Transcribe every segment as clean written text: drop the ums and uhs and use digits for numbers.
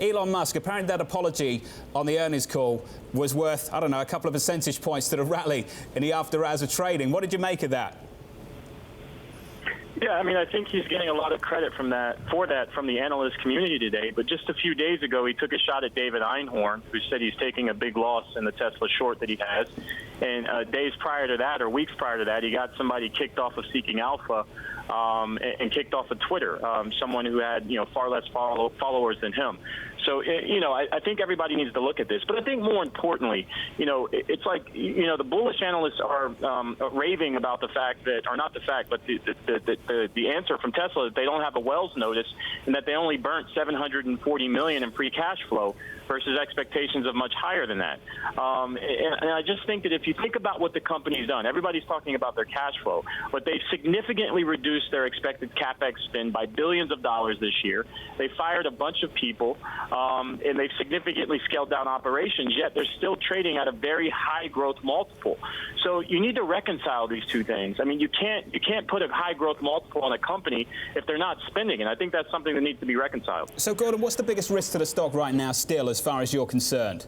Elon Musk, apparently that apology on the earnings call was worth, I don't know, a couple of percentage points to the rally in the after hours of trading. What did you make of that? Yeah, I mean, I think he's getting a lot of credit from from the analyst community today. But just a few days ago, he took a shot at David Einhorn, who said he's taking a big loss in the Tesla short that he has. And days prior to that, or weeks prior to that, he got somebody kicked off of Seeking Alpha and kicked off of Twitter, someone who had, far less followers than him. So, I think everybody needs to look at this. But I think more importantly, it's like, the bullish analysts are raving about the fact that, or not the fact, but the answer from Tesla that they don't have a Wells notice and that they only burnt $740 million in free cash flow versus expectations of much higher than that. And I just think that if you think about what the company's done, everybody's talking about their cash flow, but they've significantly reduced their expected CapEx spend by billions of dollars this year. They fired a bunch of people, and they've significantly scaled down operations, yet they're still trading at a very high growth multiple. So you need to reconcile these two things. I mean, you can't put a high growth multiple on a company if they're not spending, and I think that's something that needs to be reconciled. So, Gordon, what's the biggest risk to the stock right now still, as far as you're concerned?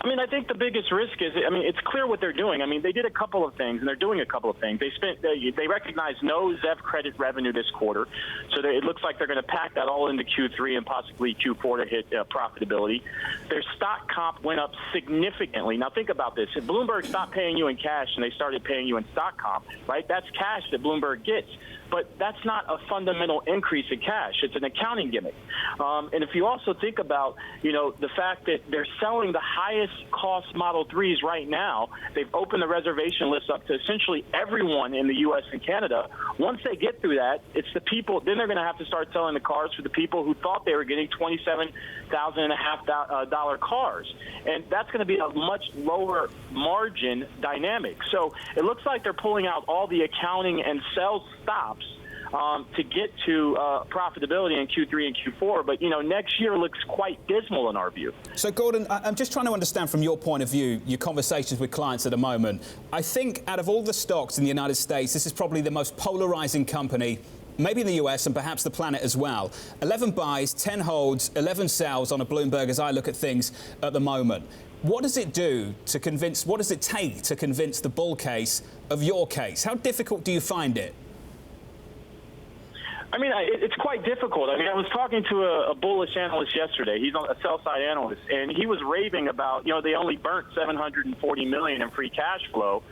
I mean, I think the biggest risk is, it's clear what they're doing. I mean, they did a couple of things, and they're doing a couple of things. They recognized no ZEV credit revenue this quarter, so it looks like they're going to pack that all into Q3 and possibly Q4 to hit profitability. Their stock comp went up significantly. Now, think about this. If Bloomberg stopped paying you in cash and they started paying you in stock comp, right, that's cash that Bloomberg gets. But that's not a fundamental increase in cash. It's an accounting gimmick. And if you also think about, the fact that they're selling the highest cost Model 3s right now, they've opened the reservation list up to essentially everyone in the U.S. and Canada. Once they get through that, it's the people, then they're going to have to start selling the cars for the people who thought they were getting $27,500 cars. And that's going to be a much lower margin dynamic. So it looks like they're pulling out all the accounting and sales stops to get to profitability in Q3 and Q4. But, next year looks quite dismal in our view. So, Gordon, I'm just trying to understand from your point of view, your conversations with clients at the moment. I think out of all the stocks in the United States, this is probably the most polarizing company, maybe in the US and perhaps the planet as well. 11 buys, 10 holds, 11 sells on a Bloomberg as I look at things at the moment. What does it do to convince, what does it take to convince the bull case of your case? How difficult do you find it? I mean, it's quite difficult. I mean, I was talking to a bullish analyst yesterday. He's a sell-side analyst, and he was raving about, they only burnt $740 million in free cash flow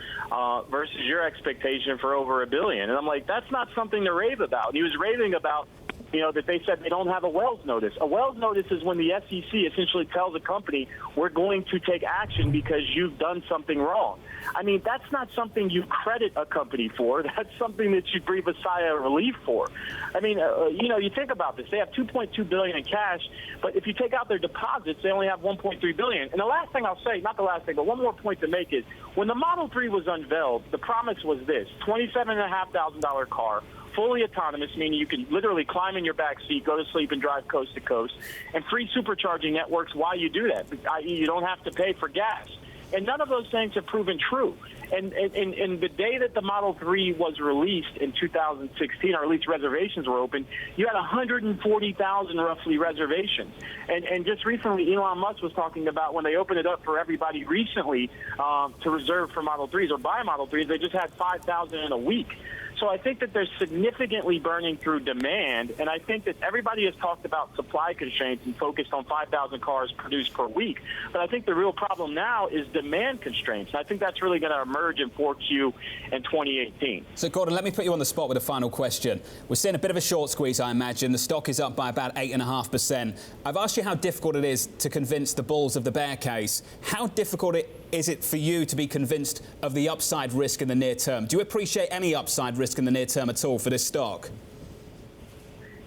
versus your expectation for over $1 billion. And I'm like, that's not something to rave about. And he was raving about, that they said they don't have a Wells notice. A Wells notice is when the SEC essentially tells a company, we're going to take action because you've done something wrong. I mean, that's not something you credit a company for. That's something that you breathe a sigh of relief for. I mean, you think about this. They have $2.2 billion in cash, but if you take out their deposits, they only have $1.3 billion. And the last thing I'll say, not the last thing, but one more point to make is, when the Model 3 was unveiled, the promise was this: $27,500 car, fully autonomous, meaning you can literally climb in your back seat, go to sleep, and drive coast to coast, and free supercharging networks while you do that, i.e. you don't have to pay for gas. And none of those things have proven true. And the day that the Model 3 was released in 2016, or at least reservations were open, you had 140,000 roughly reservations. And just recently, Elon Musk was talking about when they opened it up for everybody recently to reserve for Model 3s or buy Model 3s, they just had 5,000 in a week. So I think that they're significantly burning through demand, and I think that everybody has talked about supply constraints and focused on 5,000 cars produced per week. But I think the real problem now is demand constraints. And I think that's really going to emerge in 4Q and 2018. So, Gordon, let me put you on the spot with a final question. We're seeing a bit of a short squeeze, I imagine. The stock is up by about 8.5%. I've asked you how difficult it is to convince the bulls of the bear case. How difficult is it for you to be convinced of the upside risk in the near term? Do you appreciate any upside risk in the near term at all for this stock?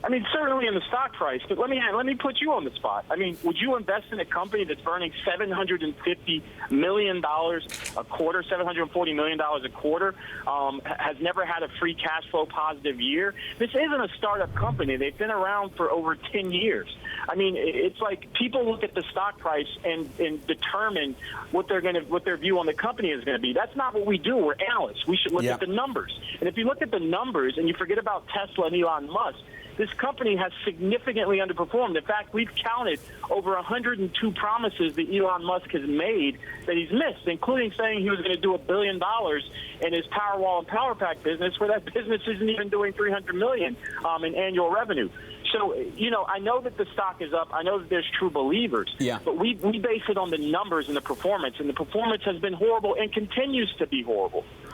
I mean, certainly in the stock price, but let me put you on the spot. I mean, would you invest in a company that's burning $750 million a quarter, $740 million a quarter, has never had a free cash flow positive year? This isn't a startup company. They've been around for over 10 years. I mean, it's like people look at the stock price and determine what their view on the company is going to be. That's not what we do. We're analysts. We should look at the numbers. And if you look at the numbers and you forget about Tesla and Elon Musk, this company has significantly underperformed. In fact, we've counted over 102 promises that Elon Musk has made that he's missed, including saying he was going to do $1 billion in his Powerwall and PowerPack business, where that business isn't even doing $300 million in annual revenue. So, I know that the stock is up. I know that there's true believers. Yeah. But we base it on the numbers and the performance. And the performance has been horrible and continues to be horrible.